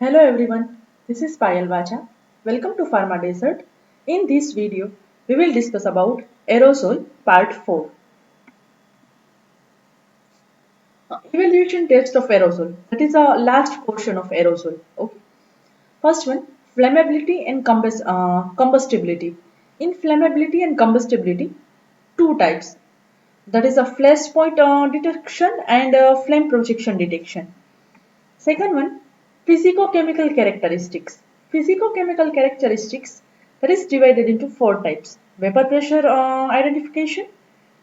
Hello everyone, this is Payal Vacha. Welcome to Pharma Desert. In this video, we will discuss about aerosol part 4. Evaluation test of aerosol. That is a last portion of aerosol. Okay. First one, flammability and combustibility. In flammability and combustibility, two types. That is a flash point detection and flame projection detection. Second one, physicochemical characteristics. Physicochemical characteristics that is divided into four types. Vapor pressure identification,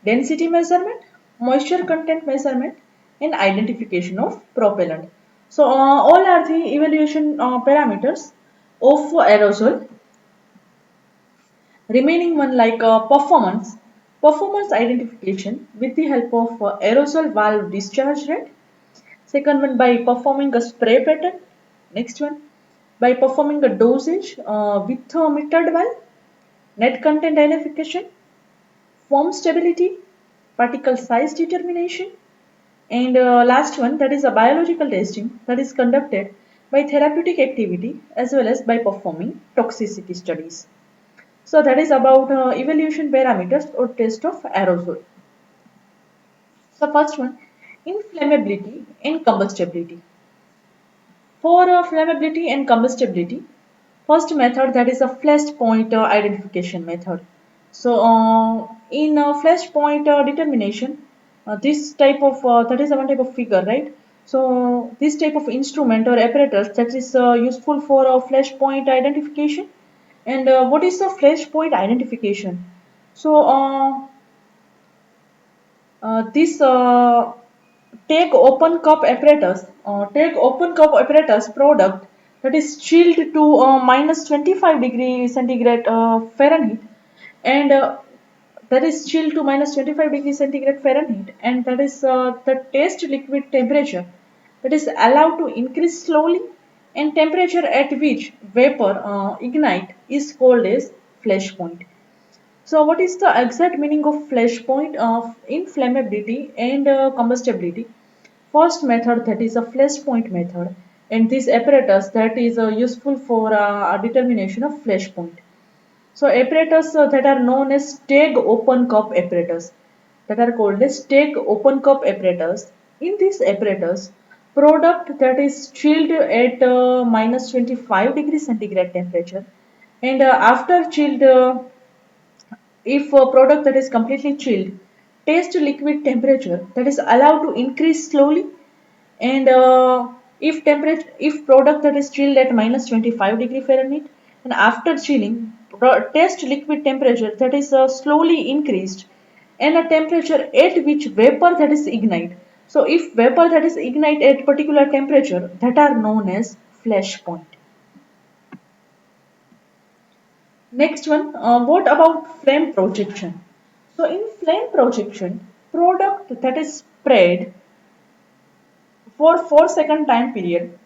density measurement, moisture content measurement, and identification of propellant. So all are the evaluation parameters of aerosol. Remaining one like performance identification with the help of aerosol valve discharge rate. Second one by performing a spray pattern. Next one by performing a dosage with a metered valve, net content identification, foam stability, particle size determination, and last one that is a biological testing that is conducted by therapeutic activity as well as by performing toxicity studies. So that is about evaluation parameters or test of aerosol. So first one, inflammability and combustibility. For flammability and combustibility, first method that is a flash point identification method. So in flash point determination, this type of that is one type of figure, right? So this type of instrument or apparatus that is useful for flash point identification. And what is the flash point identification? So this take open cup apparatus product that is chilled to minus 25 degree centigrade Fahrenheit and that is chilled to minus 25 degree centigrade Fahrenheit and that is the test liquid temperature that is allowed to increase slowly and temperature at which vapor ignite is called as flash point. So, what is the exact meaning of flash point of inflammability and combustibility? First method that is a flash point method, and this apparatus that is useful for a determination of flash point. So, apparatus that are known as stag open cup apparatus that are called as stag open cup apparatus. In this apparatus, product that is chilled at minus 25 degrees centigrade temperature and after chilled if a product that is completely chilled, taste liquid temperature that is allowed to increase slowly and if product that is chilled at minus 25 degree Fahrenheit and after chilling taste liquid temperature that is slowly increased and a temperature at which vapor that is ignite. So if vapor that is ignite at particular temperature that are known as flash point. Next one, what about flame projection? So in flame projection, product that is sprayed for 4-second time period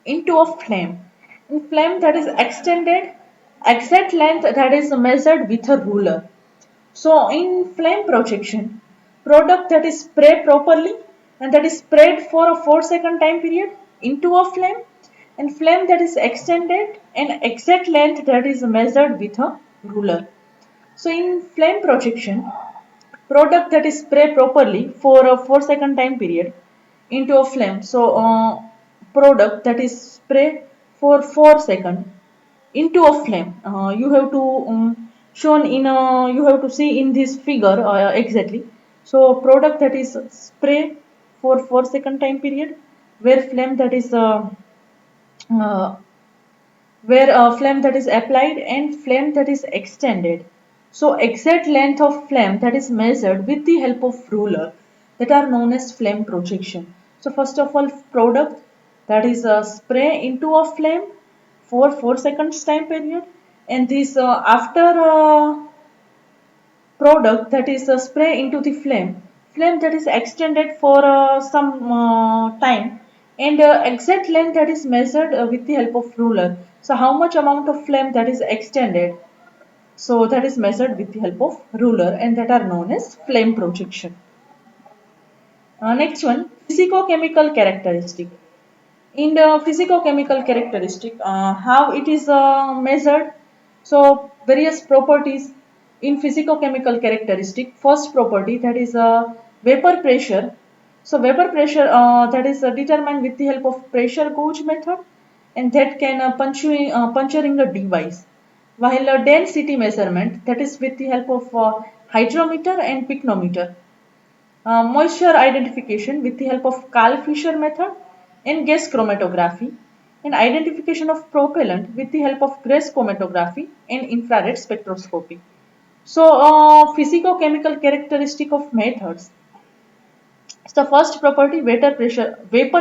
into a flame. In flame that is extended, exact length that is measured with a ruler. So in flame projection, product that is sprayed properly and that is sprayed for a 4-second time period into a flame and flame that is extended and exact length that is measured with a ruler. So in flame projection, product that is sprayed properly for a 4-second time period into a flame. So product that is spray for 4 seconds into a flame. You have to shown in you have to see in this figure exactly. So product that is spray for 4-second time period where flame that is uh, where a flame that is applied and flame that is extended. So exact length of flame that is measured with the help of ruler that are known as flame projection. So first of all product that is spray into a flame for 4 seconds time period and this after product that is spray into the flame that is extended for some time and exact length that is measured with the help of ruler. So how much amount of flame that is extended, so that is measured with the help of ruler and that are known as flame projection. Next one, physicochemical characteristic. In the physicochemical characteristic, how it is measured. So various properties in physicochemical characteristic. First property, that is vapor pressure. So vapor pressure, that is determined with the help of pressure gauge method, and that can puncturing a device. While density measurement, that is with the help of hydrometer and pycnometer. Moisture identification with the help of Karl-Fischer method and gas chromatography, and identification of propellant with the help of gas chromatography and infrared spectroscopy. So, physicochemical characteristic of methods. So, first property, vapor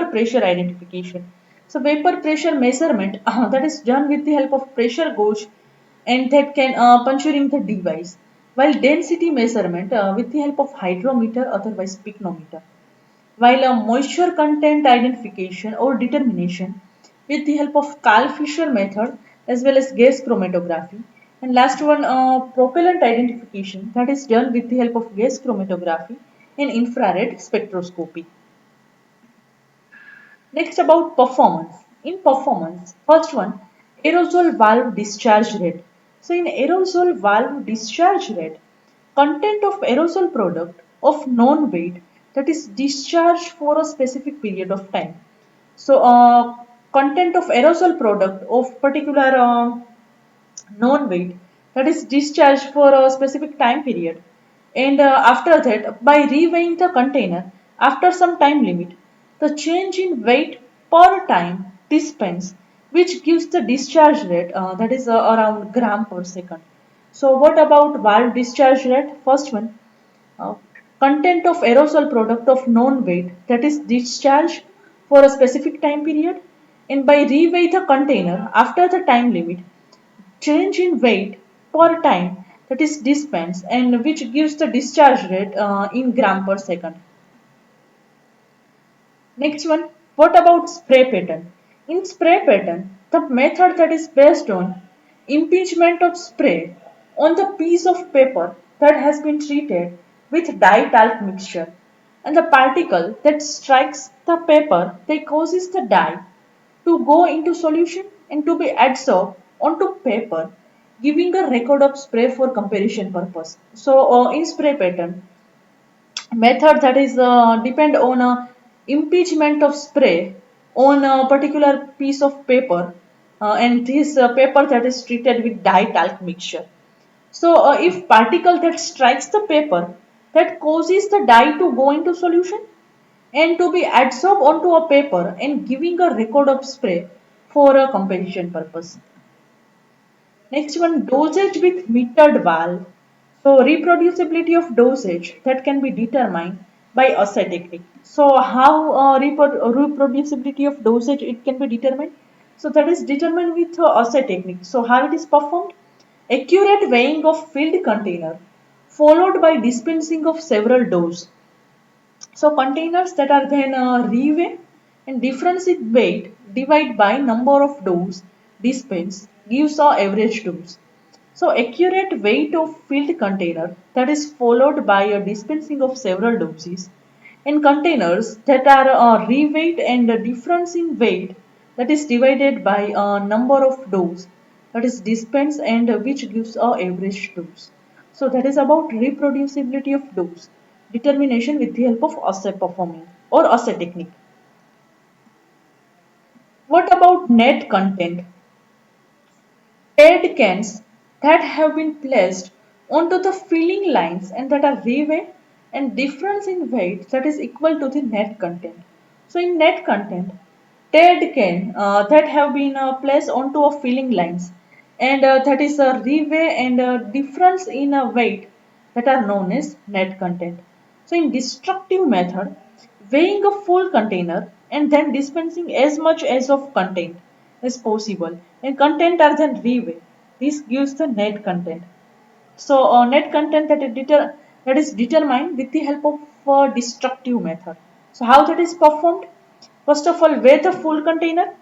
pressure identification. So, vapor pressure measurement that is done with the help of pressure gauge, and that can puncturing the device. While density measurement with the help of hydrometer, otherwise pycnometer. While a moisture content identification or determination with the help of Karl-Fischer method as well as gas chromatography. And last one, propellant identification, that is done with the help of gas chromatography and infrared spectroscopy. Next, about performance. In performance, first one, aerosol valve discharge rate. So in aerosol valve discharge rate, content of aerosol product of known weight, that is discharged for a specific period of time. So content of aerosol product of particular known weight, that is discharged for a specific time period, and after that by reweighing the container after some time limit, the change in weight per time dispense, which gives the discharge rate, that is around gram per second. So what about valve discharge rate? First one, uh, content of aerosol product of known weight, that is discharged for a specific time period, and by reweigh the container after the time limit, change in weight per time, that is dispense, and which gives the discharge rate in gram per second. Next one, what about spray pattern? In spray pattern, the method that is based on impingement of spray on the piece of paper that has been treated with dye talc mixture, and the particle that strikes the paper that causes the dye to go into solution and to be adsorbed onto paper, giving a record of spray for comparison purpose. So in spray pattern, method that is depend on a impeachment of spray on a particular piece of paper, and this paper that is treated with dye talc mixture. So if particle that strikes the paper that causes the dye to go into solution and to be adsorbed onto a paper and giving a record of spray for a comparison purpose. Next one, dosage with metered valve. So reproducibility of dosage that can be determined by assay technique. So how reproducibility of dosage it can be determined? So that is determined with assay technique. So how it is performed? Accurate weighing of filled container followed by dispensing of several doses. So containers that are then reweighed, and difference in weight divided by number of doses dispensed gives our average dose. So accurate weight of filled container that is followed by a dispensing of several doses, in containers that are reweighed, and the difference in weight that is divided by number of doses that is dispensed, and which gives our average dose. So that is about reproducibility of dose determination with the help of assay performing or assay technique. What about net content? Paired cans that have been placed onto the filling lines and that are reweighed, and difference in weight that is equal to the net content. So in net content, paired can that have been placed onto a filling lines, and that is a reweigh, and difference in weight that are known as net content. So in destructive method, weighing a full container and then dispensing as much as of content as possible, and content are then reweighed. This gives the net content. So net content that is determined with the help of destructive method. So how that is performed? First of all, weigh the full container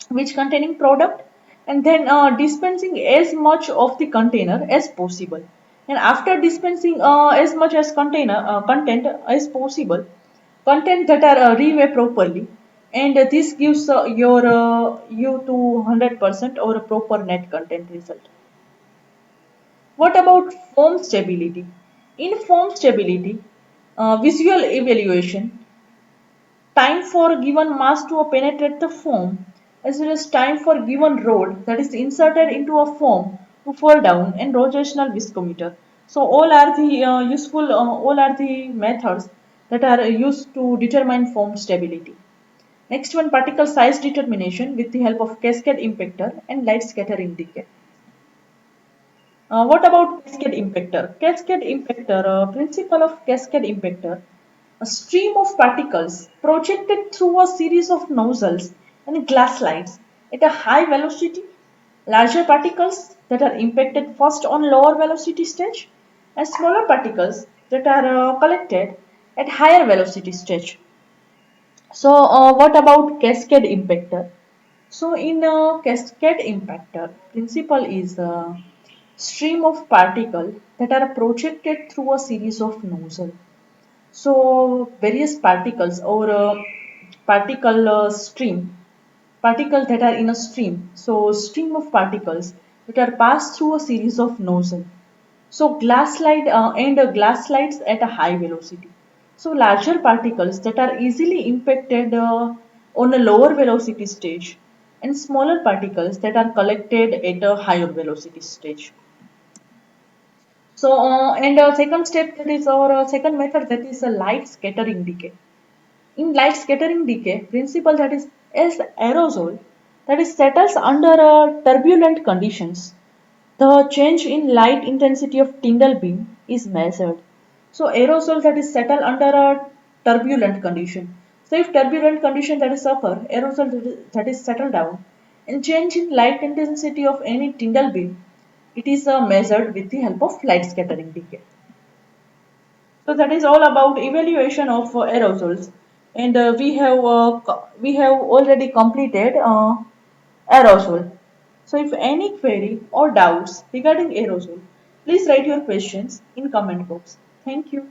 which containing product, and then dispensing as much of the container as possible, and after dispensing as much as container content as possible, content that are reweigh properly, and this gives you to 100% or a proper net content result. What about foam stability? In foam stability, visual evaluation, time for a given mass to penetrate the foam, as well as time for given rod that is inserted into a foam to fall down, and rotational viscometer. So all are the methods that are used to determine foam stability. Next one, particle size determination with the help of cascade impactor and light scattering decay. What about cascade impactor? Cascade impactor, principle of cascade impactor. A stream of particles projected through a series of nozzles and glass slides at a high velocity. Larger particles that are impacted first on lower velocity stage, and smaller particles that are collected at higher velocity stage. So, what about cascade impactor? So, in a cascade impactor, principle is a stream of particles that are projected through a series of nozzles. So, various particles or particle stream, particles that are in a stream. So, stream of particles that are passed through a series of nozzles. So glass slide and glass slides at a high velocity. So larger particles that are easily impacted on a lower velocity stage, and smaller particles that are collected at a higher velocity stage. So and second step, that is our second method, that is a light scattering decay. In light scattering decay principle, that is as aerosol that is settles under turbulent conditions, the change in light intensity of Tyndall beam is measured. So aerosol that is settle under a turbulent condition. So if turbulent condition that is occur, aerosol that is settle down, and change in light intensity of any Tyndall beam, it is measured with the help of light scattering decay. So that is all about evaluation of aerosols, and we have already completed aerosol. So if any query or doubts regarding aerosol, please write your questions in comment box. Thank you.